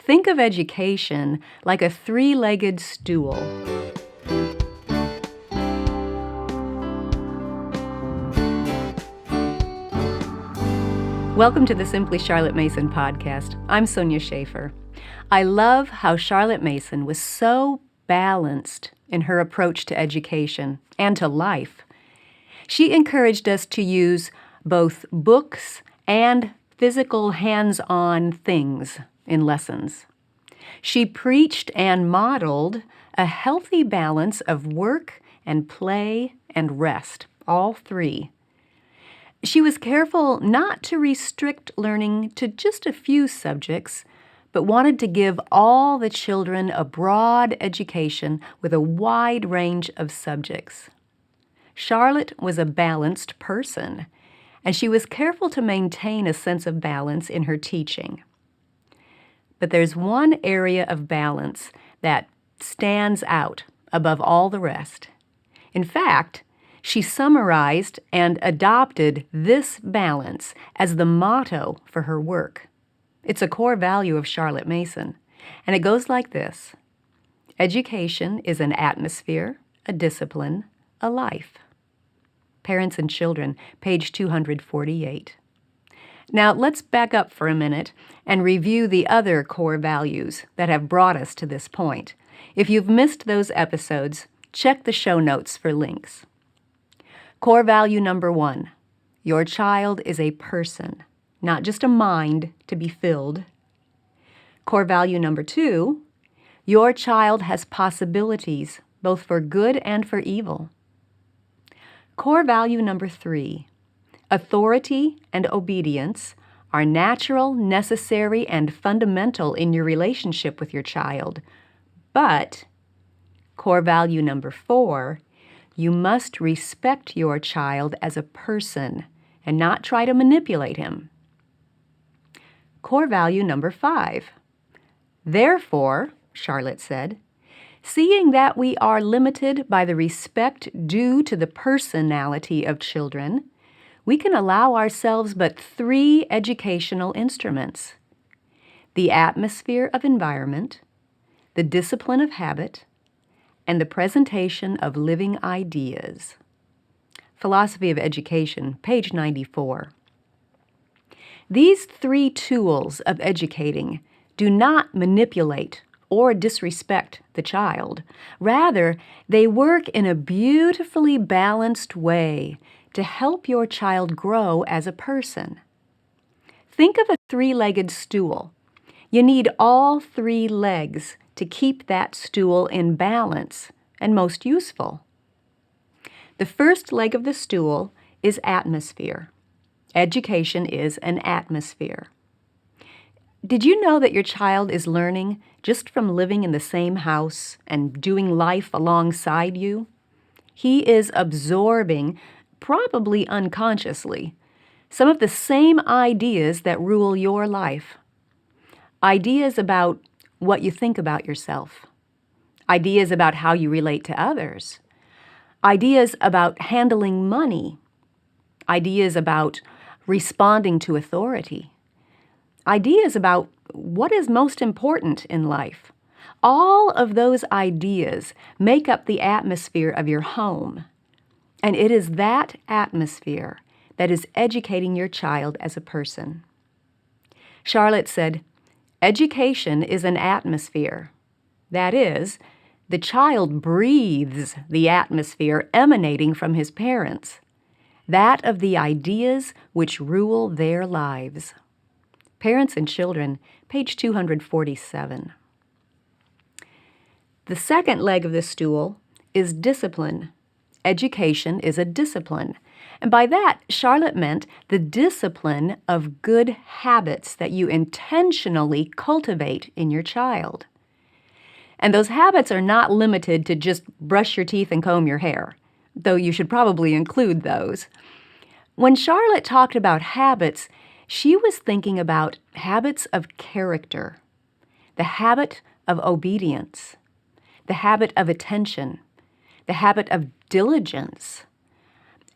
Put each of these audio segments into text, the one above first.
Think of education like a three-legged stool. Welcome to the Simply Charlotte Mason podcast. I'm Sonia Schaefer. I love how Charlotte Mason was so balanced in her approach to education and to life. She encouraged us to use both books and physical hands-on things in lessons. She preached and modeled a healthy balance of work and play and rest, all three. She was careful not to restrict learning to just a few subjects, but wanted to give all the children a broad education with a wide range of subjects. Charlotte was a balanced person, and she was careful to maintain a sense of balance in her teaching. But there's one area of balance that stands out above all the rest. In fact, she summarized and adopted this balance as the motto for her work. It's a core value of Charlotte Mason, and it goes like this: education is an atmosphere, a discipline, a life. Parents and Children, page 248. Now let's back up for a minute and review the other core values that have brought us to this point. If you've missed those episodes, check the show notes for links. Core value number 1, your child is a person, not just a mind to be filled. Core value number 2, your child has possibilities, both for good and for evil. Core value number 3, authority and obedience are natural, necessary, and fundamental in your relationship with your child. But, core value number 4, you must respect your child as a person and not try to manipulate him. Core value number 5, therefore, Charlotte said, seeing that we are limited by the respect due to the personality of children, we can allow ourselves but 3 educational instruments: the atmosphere of environment, the discipline of habit, and the presentation of living ideas. Philosophy of Education, page 94. These 3 tools of educating do not manipulate or disrespect the child. Rather, they work in a beautifully balanced way to help your child grow as a person. Think of a 3-legged stool. You need all 3 legs to keep that stool in balance and most useful. The first leg of the stool is atmosphere. Education is an atmosphere. Did you know that your child is learning just from living in the same house and doing life alongside you? He is absorbing, probably unconsciously, some of the same ideas that rule your life. Ideas about what you think about yourself. Ideas about how you relate to others. Ideas about handling money. Ideas about responding to authority. Ideas about what is most important in life. All of those ideas make up the atmosphere of your home. And it is that atmosphere that is educating your child as a person. Charlotte said, education is an atmosphere. That is, the child breathes the atmosphere emanating from his parents, that of the ideas which rule their lives. Parents and Children, page 247. The second leg of the stool is discipline. Education is a discipline. And by that, Charlotte meant the discipline of good habits that you intentionally cultivate in your child. And those habits are not limited to just brush your teeth and comb your hair, though you should probably include those. When Charlotte talked about habits, she was thinking about habits of character, the habit of obedience, the habit of attention, the habit of diligence,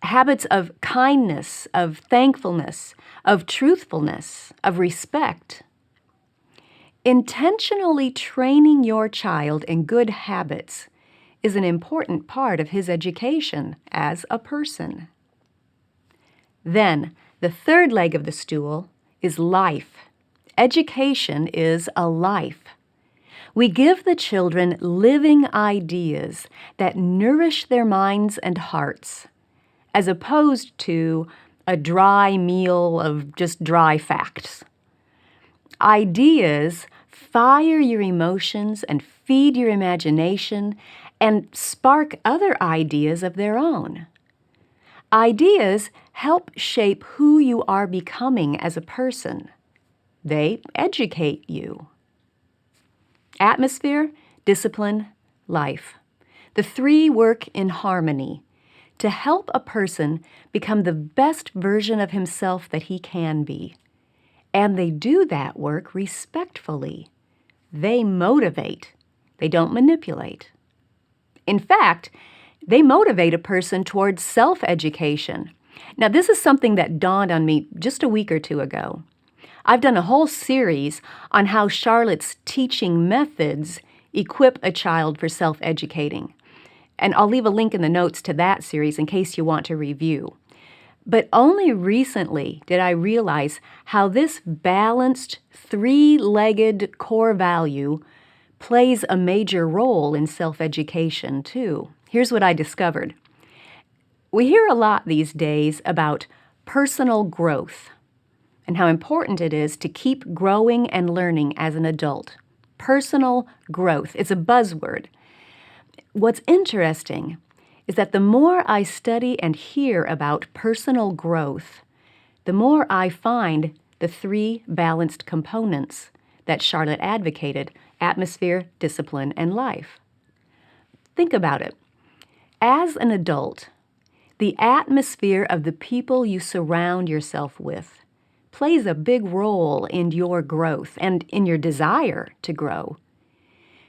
habits of kindness, of thankfulness, of truthfulness, of respect. Intentionally training your child in good habits is an important part of his education as a person. Then, the third leg of the stool is life. Education is a life. We give the children living ideas that nourish their minds and hearts, as opposed to a dry meal of just dry facts. Ideas fire your emotions and feed your imagination and spark other ideas of their own. Ideas help shape who you are becoming as a person. They educate you. Atmosphere, discipline, life. The three work in harmony to help a person become the best version of himself that he can be. And they do that work respectfully. They motivate. They don't manipulate. In fact, they motivate a person towards self-education. Now, this is something that dawned on me just a week or two ago. I've done a whole series on how Charlotte's teaching methods equip a child for self-educating. And I'll leave a link in the notes to that series in case you want to review. But only recently did I realize how this balanced, three-legged core value plays a major role in self-education, too. Here's what I discovered. We hear a lot these days about personal growth and how important it is to keep growing and learning as an adult. Personal growth. It's a buzzword. What's interesting is that the more I study and hear about personal growth, the more I find the three balanced components that Charlotte advocated: atmosphere, discipline, and life. Think about it. As an adult, the atmosphere of the people you surround yourself with plays a big role in your growth and in your desire to grow.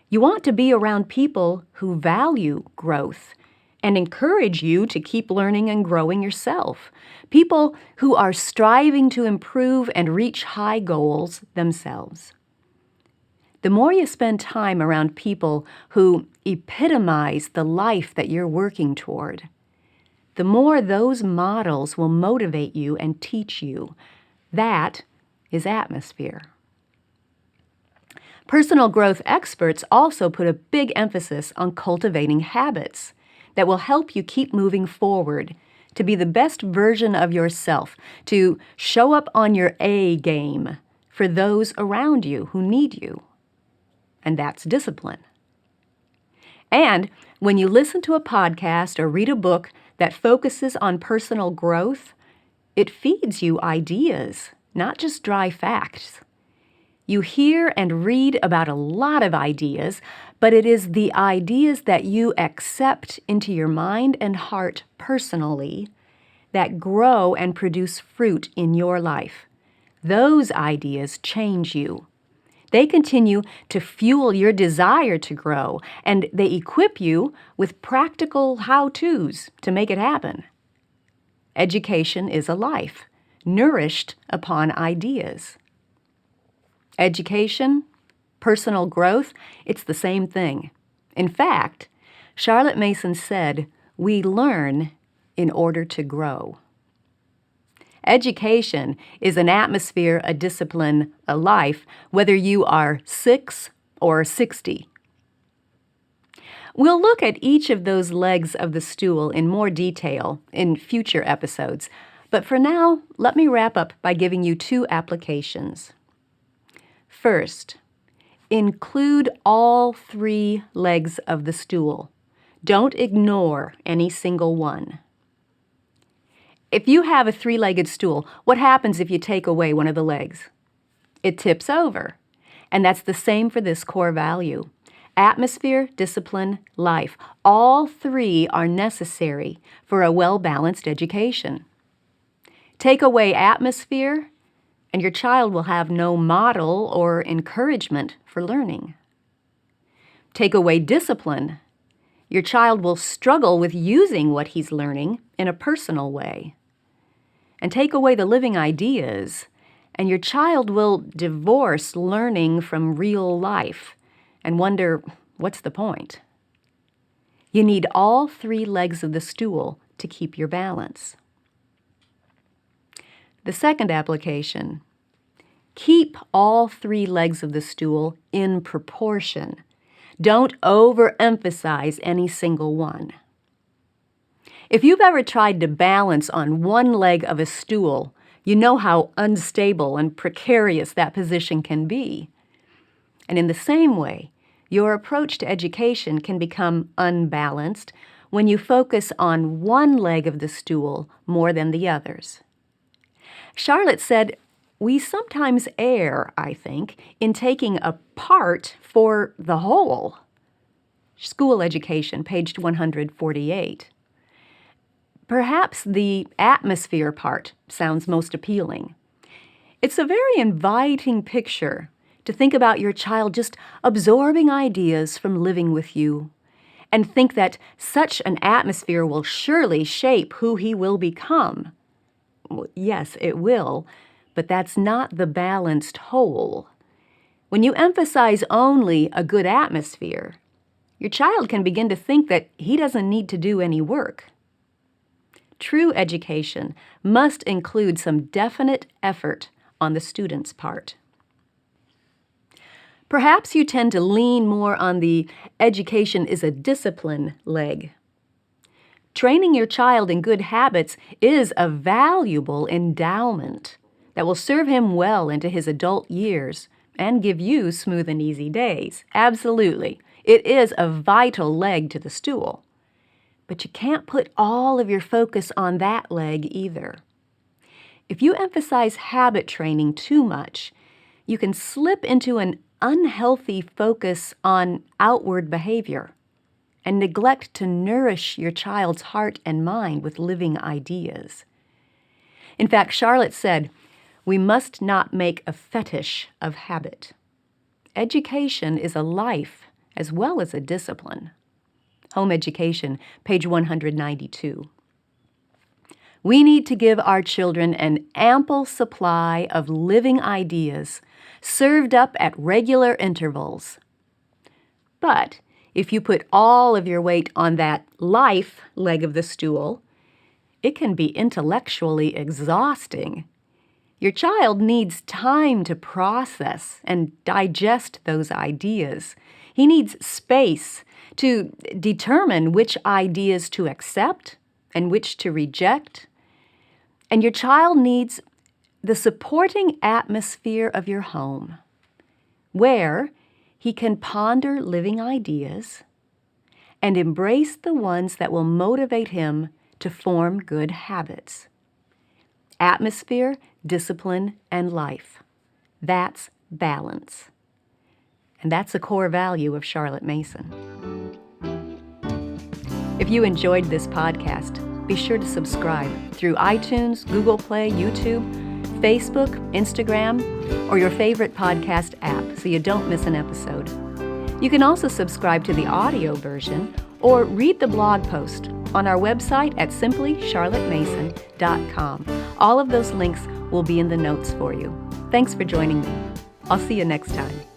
You want to be around people who value growth and encourage you to keep learning and growing yourself. People who are striving to improve and reach high goals themselves. The more you spend time around people who epitomize the life that you're working toward, the more those models will motivate you and teach you. That is atmosphere. Personal growth experts also put a big emphasis on cultivating habits that will help you keep moving forward, to be the best version of yourself, to show up on your A game for those around you who need you. And that's discipline. And when you listen to a podcast or read a book that focuses on personal growth, it feeds you ideas, not just dry facts. You hear and read about a lot of ideas, but it is the ideas that you accept into your mind and heart personally that grow and produce fruit in your life. Those ideas change you. They continue to fuel your desire to grow, and they equip you with practical how-tos to make it happen. Education is a life, nourished upon ideas. Education, personal growth, it's the same thing. In fact, Charlotte Mason said, "We learn in order to grow." Education is an atmosphere, a discipline, a life, whether you are 6 or 60. We'll look at each of those legs of the stool in more detail in future episodes, but for now, let me wrap up by giving you 2 applications. First, include all 3 legs of the stool. Don't ignore any single one. If you have a 3-legged stool, what happens if you take away one of the legs? It tips over. And that's the same for this core value. Atmosphere, discipline, life. All 3 are necessary for a well-balanced education. Take away atmosphere, and your child will have no model or encouragement for learning. Take away discipline, your child will struggle with using what he's learning in a personal way. And take away the living ideas, And your child will divorce learning from real life and wonder, what's the point? You need all 3 legs of the stool to keep your balance. The second application: keep all 3 legs of the stool in proportion. Don't overemphasize any single one. If you've ever tried to balance on one leg of a stool, you know how unstable and precarious that position can be. And in the same way, your approach to education can become unbalanced when you focus on one leg of the stool more than the others. Charlotte said, "We sometimes err, I think, in taking a part for the whole." School Education, page 148. Perhaps the atmosphere part sounds most appealing. It's a very inviting picture to think about your child just absorbing ideas from living with you, and think that such an atmosphere will surely shape who he will become. Well, yes, it will, but that's not the balanced whole. When you emphasize only a good atmosphere, your child can begin to think that he doesn't need to do any work. True education must include some definite effort on the student's part. Perhaps you tend to lean more on the education is a discipline leg. Training your child in good habits is a valuable endowment that will serve him well into his adult years and give you smooth and easy days. Absolutely. It is a vital leg to the stool. But you can't put all of your focus on that leg either. If you emphasize habit training too much, you can slip into an unhealthy focus on outward behavior and neglect to nourish your child's heart and mind with living ideas. In fact, Charlotte said, "We must not make a fetish of habit. Education is a life as well as a discipline." Home Education, page 192. We need to give our children an ample supply of living ideas served up at regular intervals. But if you put all of your weight on that life leg of the stool, it can be intellectually exhausting. Your child needs time to process and digest those ideas. He needs space to determine which ideas to accept and which to reject. And your child needs the supporting atmosphere of your home, where he can ponder living ideas and embrace the ones that will motivate him to form good habits. Atmosphere, discipline, and life. That's balance. And that's a core value of Charlotte Mason. If you enjoyed this podcast, be sure to subscribe through iTunes, Google Play, YouTube, Facebook, Instagram, or your favorite podcast app so you don't miss an episode. You can also subscribe to the audio version or read the blog post on our website at simplycharlottemason.com. All of those links will be in the notes for you. Thanks for joining me. I'll see you next time.